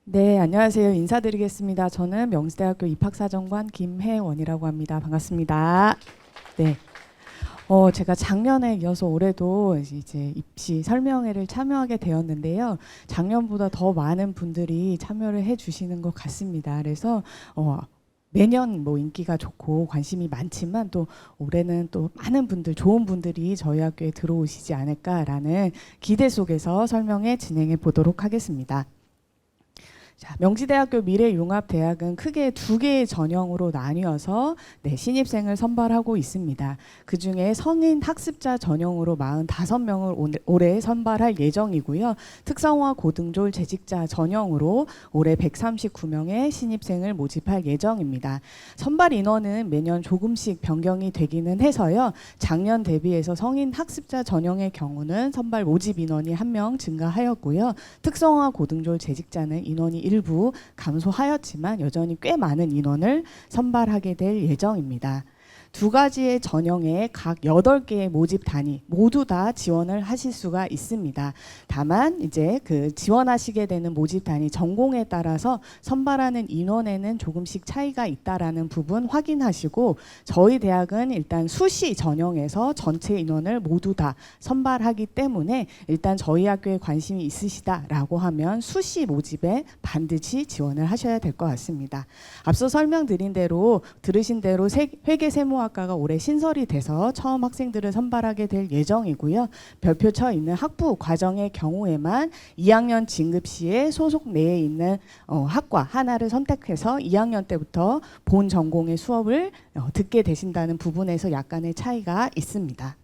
네, 안녕하세요. 인사드리겠습니다. 저는 명지대학교 입학사정관 김혜원이라고 합니다. 반갑습니다. 네. 제가 작년에 이어서 올해도 이제 입시 설명회를 참여하게 되었는데요. 작년보다 더 많은 분들이 참여를 해주시는 것 같습니다. 그래서 매년 뭐 인기가 좋고 관심이 많지만 또 올해는 또 많은 분들, 좋은 분들이 저희 학교에 들어오시지 않을까라는 기대 속에서 설명회 진행해 보도록 하겠습니다. 자, 명지대학교 미래융합대학은 크게 두 개의 전형으로 나뉘어서 신입생을 선발하고 있습니다. 그중에 성인 학습자 전형으로 45명을 올해 선발할 예정이고요. 특성화 고등졸 재직자 전형으로 올해 139명의 신입생을 모집할 예정입니다. 선발 인원은 매년 조금씩 변경이 되기는 해서요. 작년 대비해서 성인 학습자 전형의 경우는 선발 모집 인원이 1명 증가하였고요. 특성화 고등졸 재직자는 인원이 일부 감소하였지만 여전히 꽤 많은 인원을 선발하게 될 예정입니다. 두 가지의 전형에 각 8개의 모집 단위 모두 다 지원을 하실 수가 있습니다. 다만 이제 그 지원하시게 되는 모집 단위 전공에 따라서 선발하는 인원에는 조금씩 차이가 있다라는 부분 확인하시고, 저희 대학은 일단 수시 전형에서 전체 인원을 모두 다 선발하기 때문에 일단 저희 학교에 관심이 있으시다라고 하면 수시 모집에 반드시 지원을 하셔야 될 것 같습니다. 앞서 설명드린 대로 들으신 대로 회계세무학과가 올해 신설이 돼서 처음 학생들을 선발하게 될 예정이고요. 별표 쳐 있는 학부 과정의 경우에만 2학년 진급 시에 소속 내에 있는 학과 하나를 선택해서 2학년 때부터 본 전공의 수업을 듣게 되신다는 부분에서 약간의 차이가 있습니다.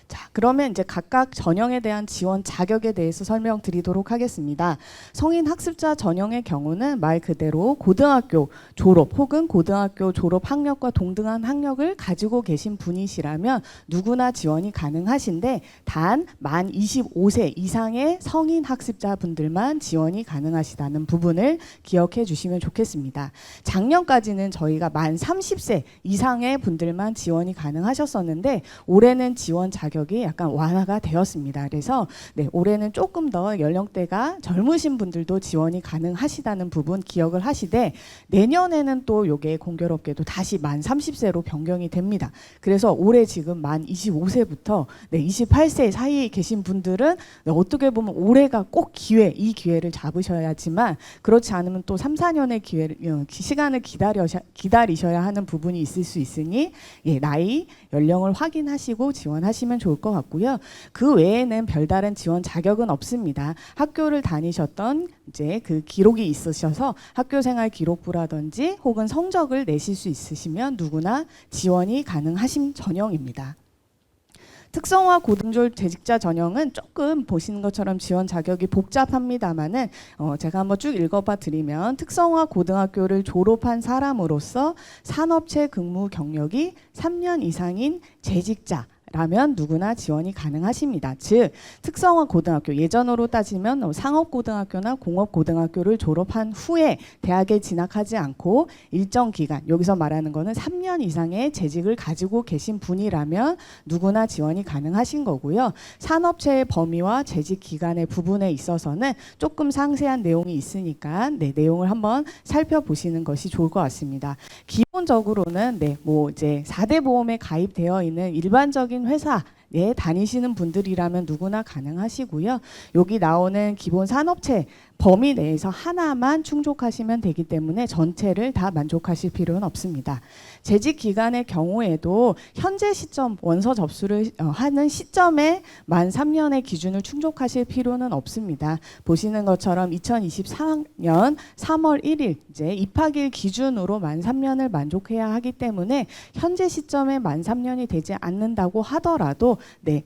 자, 그러면 이제 각각 전형에 대한 지원 자격에 대해서 설명드리도록 하겠습니다. 성인 학습자 전형의 경우는 말 그대로 고등학교 졸업 혹은 고등학교 졸업 학력과 동등한 학력을 가지고 계신 분이시라면 누구나 지원이 가능하신데, 단 만 25세 이상의 성인 학습자 분들만 지원이 가능하시다는 부분을 기억해 주시면 좋겠습니다. 작년까지는 저희가 만 30세 이상의 분들만 지원이 가능하셨었는데 올해는 지원 자격이 약간 완화가 되었습니다. 그래서 올해는 조금 더 연령대가 젊으신 분들도 지원이 가능하시다는 부분 기억을 하시되, 내년에는 또 이게 공교롭게도 다시 만 30세로 변경이 됩니다. 그래서 올해 지금 만 25세부터 28세 사이에 계신 분들은 어떻게 보면 올해가 꼭 이 기회를 잡으셔야지만, 그렇지 않으면 또 3, 4년의 시간을 기다리셔야 하는 부분이 있을 수 있으니 나이, 연령을 확인하시고 지원하시면 좋을 것 같고요. 그 외에는 별다른 지원 자격은 없습니다. 학교를 다니셨던 이제 그 기록이 있으셔서 학교생활 기록부라든지 혹은 성적을 내실 수 있으시면 누구나 지원이 가능하신 전형입니다. 특성화 고등졸 재직자 전형은 조금 보시는 것처럼 지원 자격이 복잡합니다만은 제가 한번 쭉 읽어봐 드리면, 특성화 고등학교를 졸업한 사람으로서 산업체 근무 경력이 3년 이상인 재직자 라면 누구나 지원이 가능하십니다. 즉 특성화 고등학교, 예전으로 따지면 상업고등학교나 공업고등학교를 졸업한 후에 대학에 진학하지 않고 일정 기간, 여기서 말하는 거는 3년 이상의 재직을 가지고 계신 분이라면 누구나 지원이 가능하신 거고요. 산업체의 범위와 재직 기간의 부분에 있어서는 조금 상세한 내용이 있으니까 내용을 한번 살펴보시는 것이 좋을 것 같습니다. 기본적으로는 이제 4대 보험에 가입되어 있는 일반적인 회사에 다니시는 분들이라면 누구나 가능하시고요. 여기 나오는 기본 산업체 범위 내에서 하나만 충족하시면 되기 때문에 전체를 다 만족하실 필요는 없습니다. 재직 기간의 경우에도 현재 시점 원서 접수를 하는 시점에 만 3년의 기준을 충족하실 필요는 없습니다. 보시는 것처럼 2024년 3월 1일 이제 입학일 기준으로 만 3년을 만족해야 하기 때문에 현재 시점에 만 3년이 되지 않는다고 하더라도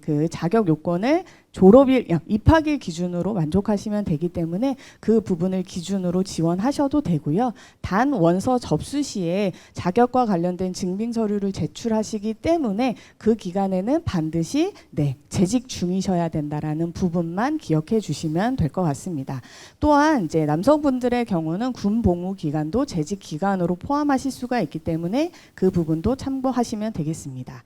그 자격 요건을 졸업일, 입학일 기준으로 만족하시면 되기 때문에 그 부분을 기준으로 지원하셔도 되고요. 단 원서 접수 시에 자격과 관련된 증빙 서류를 제출하시기 때문에 그 기간에는 반드시 재직 중이셔야 된다라는 부분만 기억해 주시면 될 것 같습니다. 또한 이제 남성분들의 경우는 군 복무 기간도 재직 기간으로 포함하실 수가 있기 때문에 그 부분도 참고하시면 되겠습니다.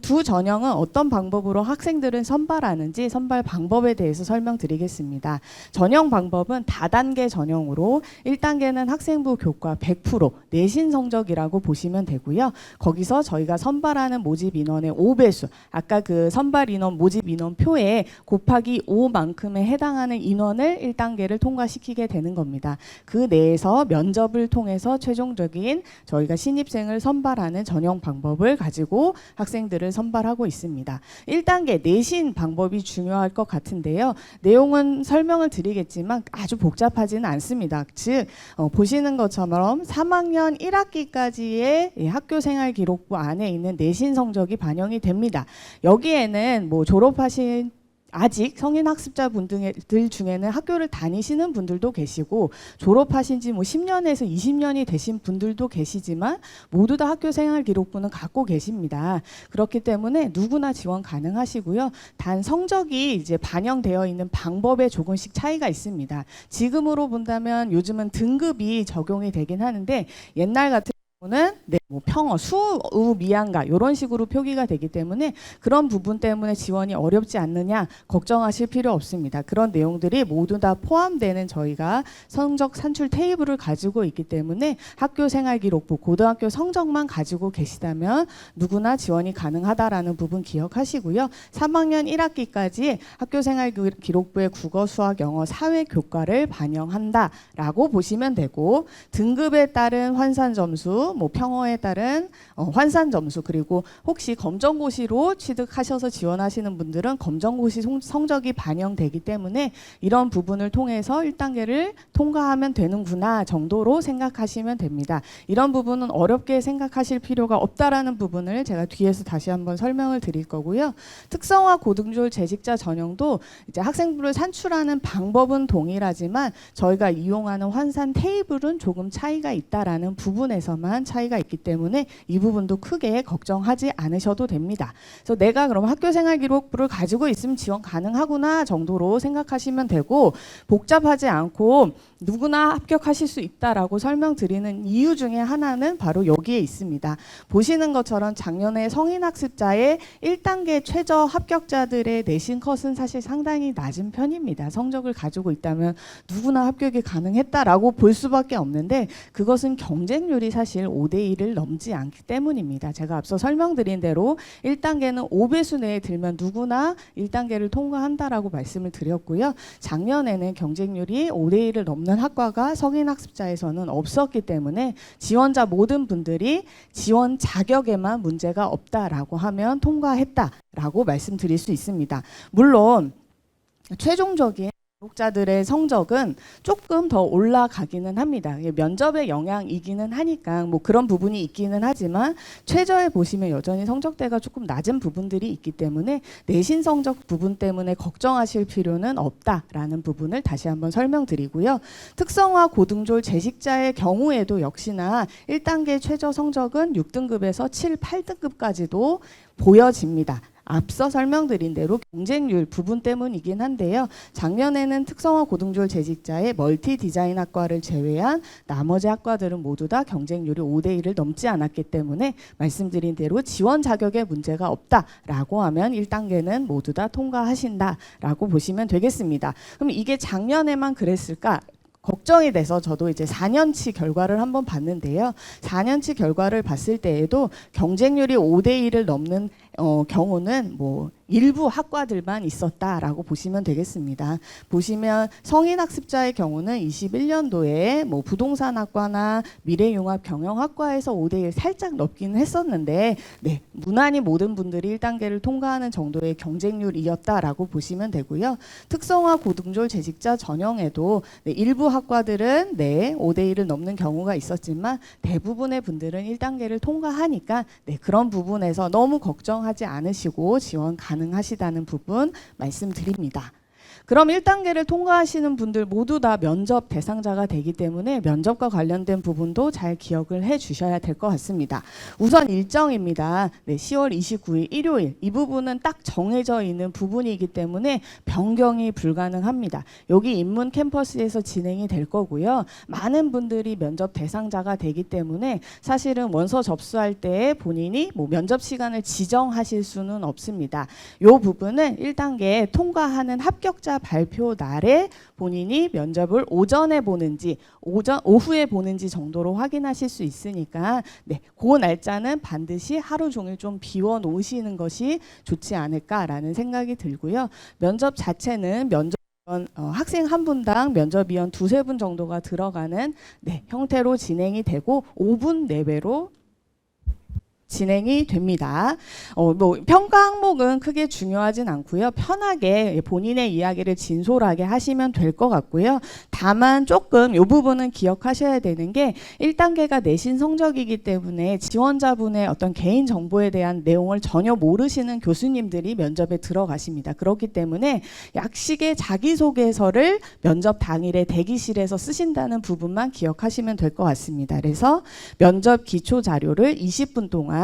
두 전형은 어떤 방법으로 학생들은 선발하는지 선발 방법에 대해서 설명드리겠습니다. 전형 방법은 다단계 전형으로 1단계는 학생부 교과 100% 내신 성적이라고 보시면 되고요. 거기서 저희가 선발하는 모집 인원의 5배수, 아까 그 선발 인원 모집 인원 표에 곱하기 5만큼에 해당하는 인원을 1단계를 통과시키게 되는 겁니다. 그 내에서 면접을 통해서 최종적인 저희가 신입생을 선발하는 전형 방법을 가지고 학생들을 선발하고 있습니다. 1단계 내신 방법이 중요할 것 같은데요. 내용은 설명을 드리겠지만 아주 복잡하지는 않습니다. 즉 보시는 것처럼 3학년 1학기까지의 학교생활 기록부 안에 있는 내신 성적이 반영이 됩니다. 여기에는 뭐 졸업하신 아직 성인 학습자 분들 중에는 학교를 다니시는 분들도 계시고 졸업하신 지 뭐 10년에서 20년이 되신 분들도 계시지만 모두 다 학교 생활 기록부는 갖고 계십니다. 그렇기 때문에 누구나 지원 가능하시고요. 단 성적이 이제 반영되어 있는 방법에 조금씩 차이가 있습니다. 지금으로 본다면 요즘은 등급이 적용이 되긴 하는데 옛날 같은 는 네, 뭐 평어, 수, 우, 미양가 이런 식으로 표기가 되기 때문에 그런 부분 때문에 지원이 어렵지 않느냐 걱정하실 필요 없습니다. 그런 내용들이 모두 다 포함되는 저희가 성적 산출 테이블을 가지고 있기 때문에 학교 생활 기록부, 고등학교 성적만 가지고 계시다면 누구나 지원이 가능하다라는 부분 기억하시고요. 3학년 1학기까지 학교 생활 기록부의 국어, 수학, 영어, 사회 교과를 반영한다라고 보시면 되고 등급에 따른 환산 점수 뭐 평어에 따른 환산 점수 그리고 혹시 검정고시로 취득하셔서 지원하시는 분들은 검정고시 성적이 반영되기 때문에 이런 부분을 통해서 1단계를 통과하면 되는구나 정도로 생각하시면 됩니다. 이런 부분은 어렵게 생각하실 필요가 없다라는 부분을 제가 뒤에서 다시 한번 설명을 드릴 거고요. 특성화 고등졸 재직자 전형도 이제 학생부를 산출하는 방법은 동일하지만 저희가 이용하는 환산 테이블은 조금 차이가 있다라는 부분에서만 차이가 있기 때문에 이 부분도 크게 걱정하지 않으셔도 됩니다. 그래서 내가 그럼 학교생활 기록부를 가지고 있으면 지원 가능하구나 정도로 생각하시면 되고 복잡하지 않고 누구나 합격하실 수 있다라고 설명드리는 이유 중에 하나는 바로 여기에 있습니다. 보시는 것처럼 작년에 성인학습자의 1단계 최저 합격자들의 내신 컷은 사실 상당히 낮은 편입니다. 성적을 가지고 있다면 누구나 합격이 가능했다라고 볼 수밖에 없는데 그것은 경쟁률이 사실 5대1을 넘지 않기 때문입니다. 제가 앞서 설명드린 대로 1단계는 5배수 내에 들면 누구나 1단계를 통과한다라고 말씀을 드렸고요. 작년에는 경쟁률이 5대1을 넘는 학과가 성인학습자에서는 없었기 때문에 지원자 모든 분들이 지원 자격에만 문제가 없다라고 하면 통과했다라고 말씀드릴 수 있습니다. 물론 최종적인 졸업자들의 성적은 조금 더 올라가기는 합니다. 면접의 영향이기는 하니까 뭐 그런 부분이 있기는 하지만 최저에 보시면 여전히 성적대가 조금 낮은 부분들이 있기 때문에 내신 성적 부분 때문에 걱정하실 필요는 없다라는 부분을 다시 한번 설명드리고요. 특성화 고등졸 재직자의 경우에도 역시나 1단계 최저 성적은 6등급에서 7, 8등급까지도 보여집니다. 앞서 설명드린 대로 경쟁률 부분 때문이긴 한데요. 작년에는 특성화 고등졸 재직자의 멀티 디자인 학과를 제외한 나머지 학과들은 모두 다 경쟁률이 5대1을 넘지 않았기 때문에 말씀드린 대로 지원 자격에 문제가 없다라고 하면 1단계는 모두 다 통과하신다라고 보시면 되겠습니다. 그럼 이게 작년에만 그랬을까? 걱정이 돼서 저도 이제 4년치 결과를 한번 봤는데요. 4년치 결과를 봤을 때에도 경쟁률이 5대1을 넘는 경우는 뭐 일부 학과들만 있었다라고 보시면 되겠습니다. 보시면 성인학습자의 경우는 21년도에 뭐 부동산학과나 미래융합 경영학과에서 5대1 살짝 넘기는 했었는데 네, 무난히 모든 분들이 1단계를 통과하는 정도의 경쟁률이었다라고 보시면 되고요. 특성화 고등졸 재직자 전형에도 네, 일부 학과들은 네, 5대1을 넘는 경우가 있었지만 대부분의 분들은 1단계를 통과하니까 네, 그런 부분에서 너무 걱정하지 않으시고 지원 가능하시다는 부분 말씀드립니다. 그럼 1단계를 통과하시는 분들 모두 다 면접 대상자가 되기 때문에 면접과 관련된 부분도 잘 기억을 해 주셔야 될 것 같습니다. 우선 일정입니다. 네, 10월 29일 일요일 이 부분은 딱 정해져 있는 부분이기 때문에 변경이 불가능합니다. 여기 인문 캠퍼스에서 진행이 될 거고요. 많은 분들이 면접 대상자가 되기 때문에 사실은 원서 접수할 때 본인이 뭐 면접 시간을 지정하실 수는 없습니다. 이 부분은 1단계 통과하는 합격자 발표 날에 본인이 면접을 오전에 보는지 오후에 보는지 정도로 확인하실 수 있으니까 네, 그 날짜는 반드시 하루 종일 좀 비워 놓으시는 것이 좋지 않을까라는 생각이 들고요. 면접 자체는 학생 한 분당 면접위원 두세 분 정도가 들어가는 네, 형태로 진행이 되고 5분 내외로 진행이 됩니다. 뭐 평가 항목은 크게 중요하진 않고요. 편하게 본인의 이야기를 진솔하게 하시면 될 것 같고요. 다만 조금 이 부분은 기억하셔야 되는 게 1단계가 내신 성적이기 때문에 지원자분의 어떤 개인 정보에 대한 내용을 전혀 모르시는 교수님들이 면접에 들어가십니다. 그렇기 때문에 약식의 자기소개서를 면접 당일에 대기실에서 쓰신다는 부분만 기억하시면 될 것 같습니다. 그래서 면접 기초 자료를 20분 동안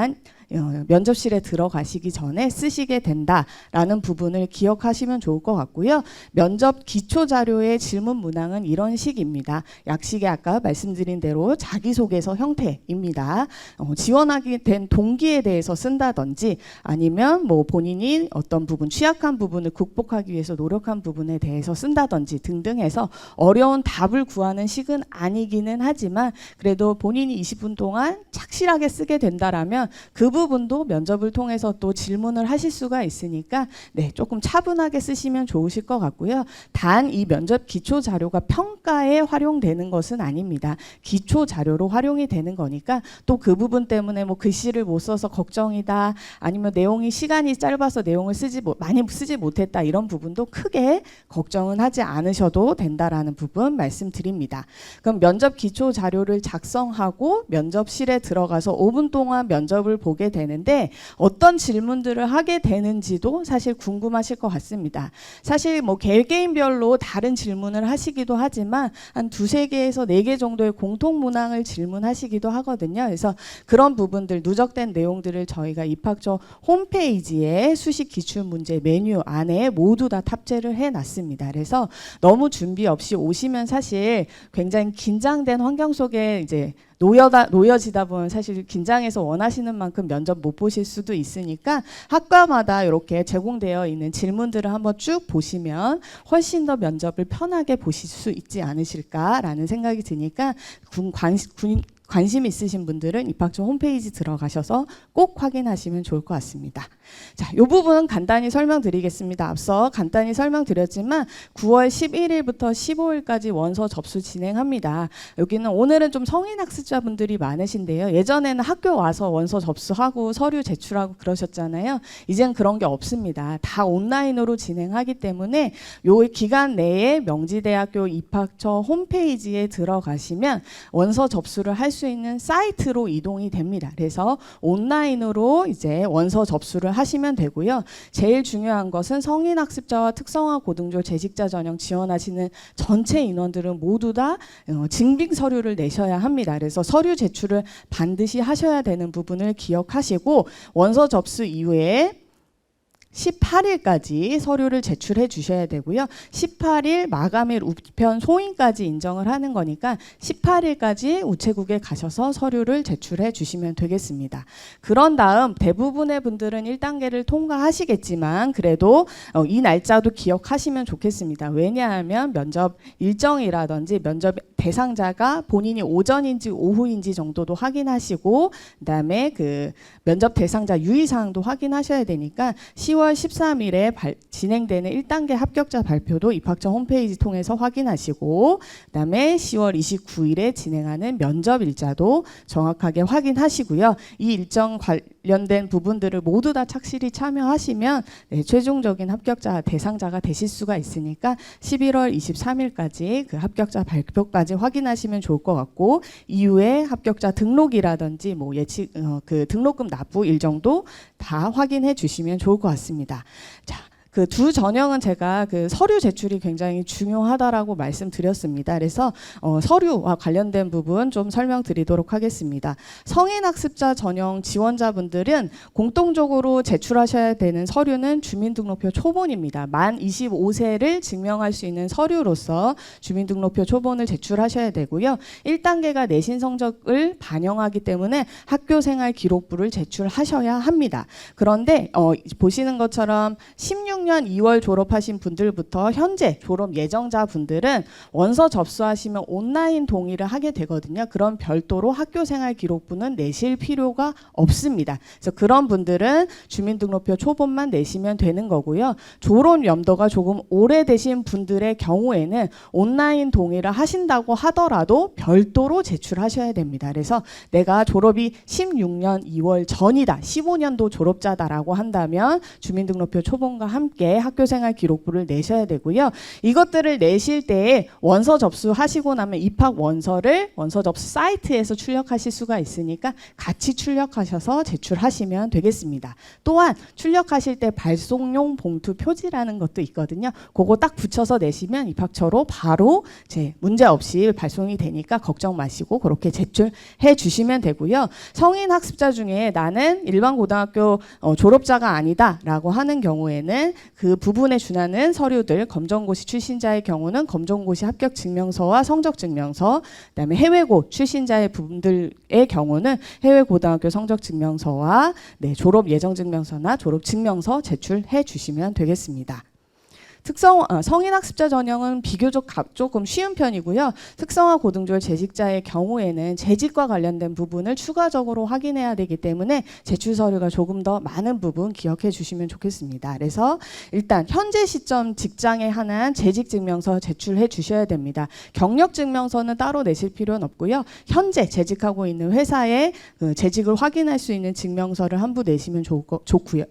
면접실에 들어가시기 전에 쓰시게 된다라는 부분을 기억하시면 좋을 것 같고요. 면접 기초 자료의 질문 문항은 이런 식입니다. 약식의 아까 말씀드린 대로 자기소개서 형태입니다. 지원하게 된 동기에 대해서 쓴다든지 아니면 뭐 본인이 어떤 부분 취약한 부분을 극복하기 위해서 노력한 부분에 대해서 쓴다든지 등등 해서 어려운 답을 구하는 식은 아니기는 하지만 그래도 본인이 20분 동안 착실하게 쓰게 된다라면 그 부분도 면접을 통해서 또 질문을 하실 수가 있으니까 네, 조금 차분하게 쓰시면 좋으실 것 같고요. 단 이 면접 기초 자료가 평가에 활용되는 것은 아닙니다. 기초 자료로 활용이 되는 거니까 또 그 부분 때문에 뭐 글씨를 못 써서 걱정이다 아니면 내용이 시간이 짧아서 내용을 많이 쓰지 못했다 이런 부분도 크게 걱정은 하지 않으셔도 된다라는 부분 말씀드립니다. 그럼 면접 기초 자료를 작성하고 면접실에 들어가서 5분 동안 면접을 보게 되는데 어떤 질문들을 하게 되는지도 사실 궁금하실 것 같습니다. 사실 뭐 개개인별로 다른 질문을 하시기도 하지만 한 두세 개에서 네 개 정도의 공통 문항을 질문하시기도 하거든요. 그래서 그런 부분들 누적된 내용들을 저희가 입학처 홈페이지에 수식 기출 문제 메뉴 안에 모두 다 탑재를 해놨습니다. 그래서 너무 준비 없이 오시면 사실 굉장히 긴장된 환경 속에 이제 놓여지다 보면 사실 긴장해서 원하시는 만큼 면접 못 보실 수도 있으니까 학과마다 이렇게 제공되어 있는 질문들을 한번 쭉 보시면 훨씬 더 면접을 편하게 보실 수 있지 않으실까라는 생각이 드니까 관심 있으신 분들은 입학처 홈페이지 들어가셔서 꼭 확인하시면 좋을 것 같습니다. 자, 이 부분 간단히 설명드리겠습니다. 앞서 간단히 설명드렸지만 9월 11일부터 15일까지 원서 접수 진행합니다. 여기는 오늘은 좀 성인 학습자분들이 많으신데요. 예전에는 학교 와서 원서 접수하고 서류 제출하고 그러셨잖아요. 이젠 그런 게 없습니다. 다 온라인으로 진행하기 때문에 이 기간 내에 명지대학교 입학처 홈페이지에 들어가시면 원서 접수를 할 수 있는 사이트로 이동이 됩니다. 그래서 온라인으로 이제 원서 접수를 하시면 되고요. 제일 중요한 것은 성인 학습자와 특성화 고등조 재직자 전형 지원하시는 전체 인원들은 모두 다 증빙 서류를 내셔야 합니다. 그래서 서류 제출을 반드시 하셔야 되는 부분을 기억하시고 원서 접수 이후에 18일까지 서류를 제출해 주셔야 되고요. 18일 마감일 우편 소인까지 인정을 하는 거니까 18일까지 우체국에 가셔서 서류를 제출해 주시면 되겠습니다. 그런 다음 대부분의 분들은 1단계를 통과하시겠지만 그래도 이 날짜도 기억하시면 좋겠습니다. 왜냐하면 면접 일정이라든지 면접 대상자가 본인이 오전인지 오후인지 정도도 확인하시고 그다음에 그 면접 대상자 유의사항도 확인하셔야 되니까 10월 13일에 진행되는 1단계 합격자 발표도 입학처 홈페이지 통해서 확인하시고 그다음에 10월 29일에 진행하는 면접 일자도 정확하게 확인하시고요. 이 일정 관련된 부분들을 모두 다 착실히 참여하시면 네, 최종적인 합격자 대상자가 되실 수가 있으니까 11월 23일까지 그 합격자 발표까지 확인하시면 좋을 것 같고 이후에 합격자 등록이라든지 뭐 예측 그 등록금 납부 일정도 다 확인해 주시면 좋을 것 같습니다. 자, 그 두 전형은 제가 그 서류 제출이 굉장히 중요하다라고 말씀드렸습니다. 그래서 서류와 관련된 부분 좀 설명드리도록 하겠습니다. 성인학습자 전형 지원자분들은 공통적으로 제출하셔야 되는 서류는 주민등록표 초본입니다. 만 25세를 증명할 수 있는 서류로서 주민등록표 초본을 제출하셔야 되고요. 1단계가 내신 성적을 반영하기 때문에 학교생활 기록부를 제출하셔야 합니다. 그런데 보시는 것처럼 16년 2월 졸업하신 분들부터 현재 졸업 예정자 분들은 원서 접수하시면 온라인 동의를 하게 되거든요. 그럼 별도로 학교생활 기록부는 내실 필요가 없습니다. 그래서 그런 분들은 주민등록표 초본만 내시면 되는 거고요. 졸업 연도가 조금 오래되신 분들의 경우에는 온라인 동의를 하신다고 하더라도 별도로 제출하셔야 됩니다. 그래서 내가 졸업이 16년 2월 전이다, 15년도 졸업자다라고 한다면 주민등록표 초본과 함께 학교생활 기록부를 내셔야 되고요. 이것들을 내실 때에 원서 접수하시고 나면 입학 원서를 원서 접수 사이트에서 출력하실 수가 있으니까 같이 출력하셔서 제출하시면 되겠습니다. 또한 출력하실 때 발송용 봉투 표지라는 것도 있거든요. 그거 딱 붙여서 내시면 입학처로 바로 문제 없이 발송이 되니까 걱정 마시고 그렇게 제출해 주시면 되고요. 성인 학습자 중에 나는 일반 고등학교 졸업자가 아니다 라고 하는 경우에는 그 부분에 준하는 서류들, 검정고시 출신자의 경우는 검정고시 합격 증명서와 성적 증명서, 그다음에 해외고 출신자의 분들의 경우는 해외 고등학교 성적 증명서와 졸업 예정 증명서나 졸업 증명서 제출해 주시면 되겠습니다. 성인학습자 전형은 비교적 조금 쉬운 편이고요. 특성화 고등졸 재직자의 경우에는 재직과 관련된 부분을 추가적으로 확인해야 되기 때문에 제출 서류가 조금 더 많은 부분 기억해 주시면 좋겠습니다. 그래서 일단 현재 시점 직장에 한한 재직증명서 제출해 주셔야 됩니다. 경력증명서는 따로 내실 필요는 없고요. 현재 재직하고 있는 회사의 그 재직을 확인할 수 있는 증명서를 한 부 내시면 좋고요.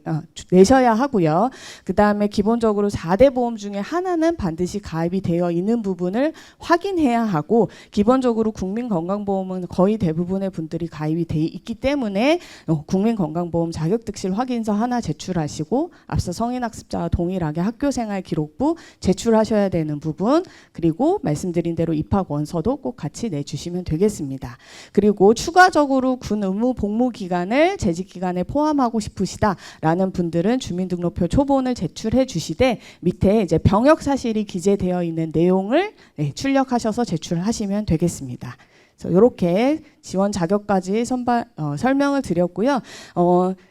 내셔야 하고요. 그 다음에 기본적으로 4대 보험 중에 하나는 반드시 가입이 되어 있는 부분을 확인해야 하고, 기본적으로 국민건강보험은 거의 대부분의 분들이 가입이 돼 있기 때문에 국민건강보험 자격득실 확인서 하나 제출하시고, 앞서 성인학습자와 동일하게 학교생활 기록부 제출하셔야 되는 부분, 그리고 말씀드린 대로 입학 원서도 꼭 같이 내주시면 되겠습니다. 그리고 추가적으로 군 의무 복무 기간을 재직 기간에 포함하고 싶으시다라는 분들은 주민등록표 초본을 제출해 주시되, 밑에 이제 병역 사실이 기재되어 있는 내용을 출력하셔서 제출하시면 되겠습니다. 그래서 이렇게 지원 자격까지 설명을 드렸고요.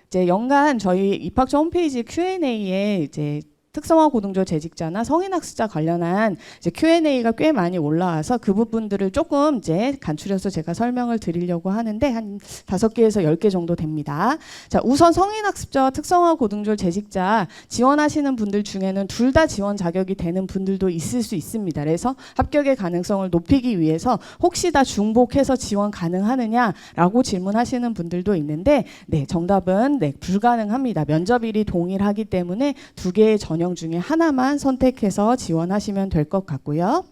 이제 연간 저희 입학처 홈페이지 Q&A에 이제 특성화 고등졸 재직자나 성인학습자 관련한 이제 Q&A가 꽤 많이 올라와서 그 부분들을 조금 이제 간추려서 제가 설명을 드리려고 하는데, 한 5개에서 10개 정도 됩니다. 자, 우선 성인학습자와 특성화 고등졸 재직자 지원하시는 분들 중에는 둘 다 지원 자격이 되는 분들도 있을 수 있습니다. 그래서 합격의 가능성을 높이기 위해서 혹시 다 중복해서 지원 가능하느냐라고 질문하시는 분들도 있는데, 정답은 불가능합니다. 면접일이 동일하기 때문에 두 개의 전형 중에 하나만 선택해서 지원하시면 될 것 같고요.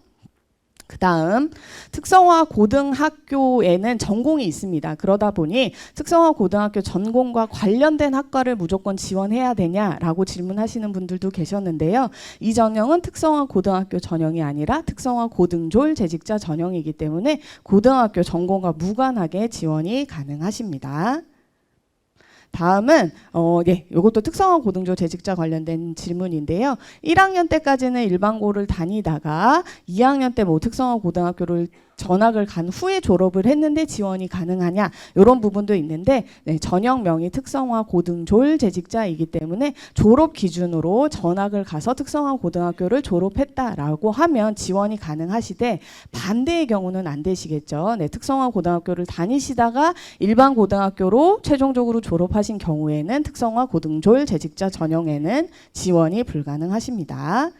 그 다음 특성화 고등학교에는 전공이 있습니다. 그러다 보니 특성화 고등학교 전공과 관련된 학과를 무조건 지원해야 되냐라고 질문하시는 분들도 계셨는데요. 이 전형은 특성화 고등학교 전형이 아니라 특성화 고등졸 재직자 전형이기 때문에 고등학교 전공과 무관하게 지원이 가능하십니다. 다음은 이것도 특성화 고등졸 재직자 관련된 질문인데요. 1학년 때까지는 일반고를 다니다가 2학년 때 특성화 고등학교를 전학을 간 후에 졸업을 했는데 지원이 가능하냐, 이런 부분도 있는데, 전형명이 특성화 고등졸 재직자이기 때문에 졸업 기준으로 전학을 가서 특성화 고등학교를 졸업했다라고 하면 지원이 가능하시되, 반대의 경우는 안 되시겠죠. 특성화 고등학교를 다니시다가 일반 고등학교로 최종적으로 졸업하신 경우에는 특성화 고등졸 재직자 전형에는 지원이 불가능하십니다.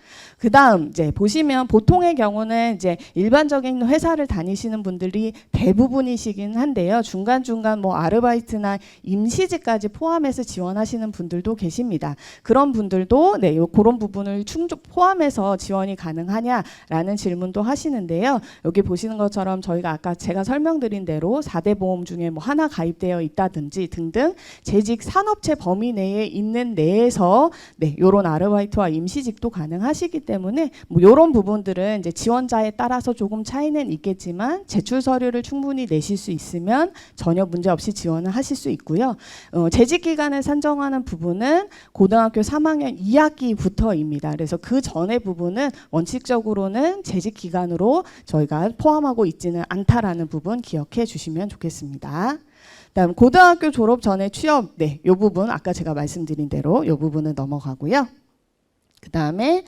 그다음 이제 보시면 보통의 경우는 이제 일반적인 회사를 다니시는 분들이 대부분이시긴 한데요. 중간중간 뭐 아르바이트나 임시직까지 포함해서 지원하시는 분들도 계십니다. 그런 분들도 네, 그런 부분을 포함해서 지원이 가능하냐라는 질문도 하시는데요. 여기 보시는 것처럼 저희가 아까 제가 설명드린 대로 4대 보험 중에 뭐 하나 가입되어 있다든지 등등 재직 산업체 범위 내에 있는 내에서 네, 요런 아르바이트와 임시직도 가능하시기 때문에 뭐 요런 부분들은 이제 지원자에 따라서 조금 차이는 있겠지만 제출 서류를 충분히 내실 수 있으면 전혀 문제 없이 지원을 하실 수 있고요. 재직 기간을 산정하는 부분은 고등학교 3학년 2학기부터입니다. 그래서 그 전의 부분은 원칙적으로는 재직 기간으로 저희가 포함하고 있지는 않다라는 부분 기억해 주시면 좋겠습니다. 다음 고등학교 졸업 전에 취업, 네, 요 부분 아까 제가 말씀드린 대로 요 부분은 넘어가고요. 그 다음에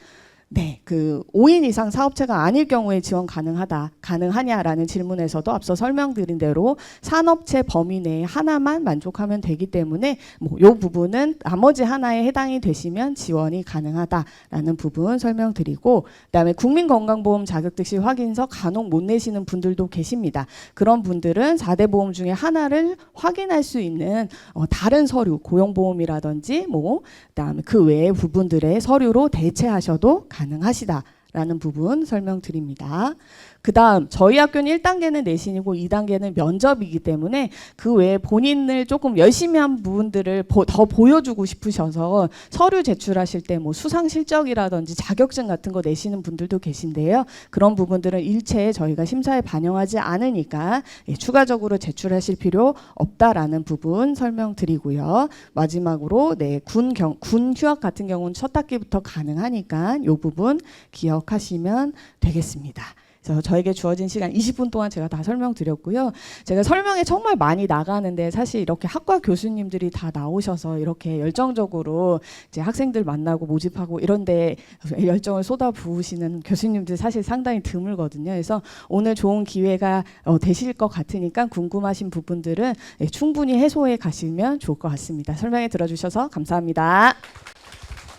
네, 그 5인 이상 사업체가 아닐 경우에 지원 가능하냐라는 질문에서도 앞서 설명드린 대로 산업체 범위 내에 하나만 만족하면 되기 때문에 뭐 요 부분은 나머지 하나에 해당이 되시면 지원이 가능하다라는 부분 설명드리고, 그다음에 국민건강보험 자격증시 확인서 간혹 못 내시는 분들도 계십니다. 그런 분들은 4대 보험 중에 하나를 확인할 수 있는 다른 서류, 고용보험이라든지 뭐 그다음에 그 외의 부분들의 서류로 대체하셔도 가능하시다라는 부분 설명드립니다. 그 다음 저희 학교는 1단계는 내신이고 2단계는 면접이기 때문에 그 외에 본인을 조금 열심히 한 부분들을 더 보여주고 싶으셔서 서류 제출하실 때 뭐 수상 실적이라든지 자격증 같은 거 내시는 분들도 계신데요. 그런 부분들은 일체 저희가 심사에 반영하지 않으니까 추가적으로 제출하실 필요 없다라는 부분 설명드리고요. 마지막으로 네, 군 휴학 같은 경우는 첫 학기부터 가능하니까 이 부분 기억하시면 되겠습니다. 그래서 저에게 주어진 시간 20분 동안 제가 다 설명드렸고요. 제가 설명에 정말 많이 나가는데 사실 이렇게 학과 교수님들이 다 나오셔서 이렇게 열정적으로 이제 학생들 만나고 모집하고 이런데 열정을 쏟아 부으시는 교수님들 사실 상당히 드물거든요. 그래서 오늘 좋은 기회가 되실 것 같으니까 궁금하신 부분들은 충분히 해소해 가시면 좋을 것 같습니다. 설명해 들어주셔서 감사합니다.